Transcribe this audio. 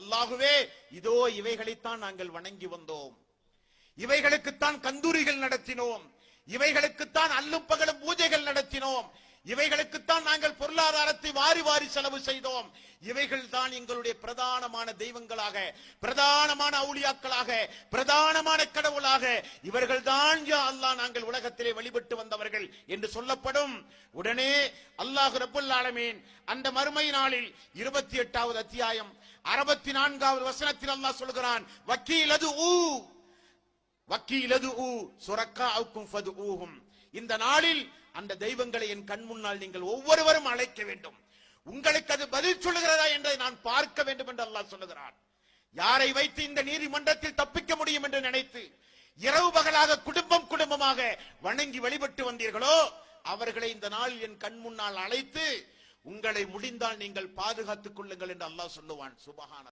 அல்லாஹ்வே இதோ இவைகளைத்தான் நாங்கள் வணங்கி வந்தோம், இவைகளுக்குத்தான் கந்தூரிகள் நடத்தினோம், இவைகளுக்குத்தான் அல்லும் பகலும் பூஜைகள் நடத்தினோம், இவைகளுக்குத்தான் நாங்கள் பொருளாதாரத்தை வாரி வாரி செலவு செய்தோம், இவைகள் தான் எங்களுடைய பிரதானமான தெய்வங்களாக, பிரதானமான அவுலியாக்களாக, பிரதானமான கடவுளாக இவர்கள் தான் யா அல்லாஹ் நாங்கள் உலகத்திலே வழிபட்டு வந்தவர்கள் என்று சொல்லப்படும். உடனே அல்லாஹ் ரப்பல் ஆலமீன் அந்த மறுமை நாளில் 28வது அத்தியாயம் 64வது வசனத்தில் அல்லாஹ் சொல்கிறான், வக்கீலது சுரக்காவுக்கும் ஃபதுஊஹும், இந்த நாளில் அந்த தெய்வங்களை என் கண் முன்னால் நீங்கள் ஒவ்வொருவரும் அழைக்க வேண்டும், உங்களுக்கு அது பதில் சொல்லுகிறதா என்பதை நான் பார்க்க வேண்டும் என்று அல்லாஹ் சொல்லுகிறான். யாரை வைத்து இந்த நீதிமன்றத்தில் தப்பிக்க முடியும் என்று நினைத்து இரவு பகலாக குடும்பமாக வணங்கி வழிபட்டு வந்தீர்களோ அவர்களை இந்த நாளில் என் கண் முன்னால் அழைத்து உங்களை முடிந்தால் நீங்கள் பாதுகாத்துக் கொள்ளுங்கள் என்று அல்லாஹ் சொல்லுவான். சுபஹானல்லாஹ்.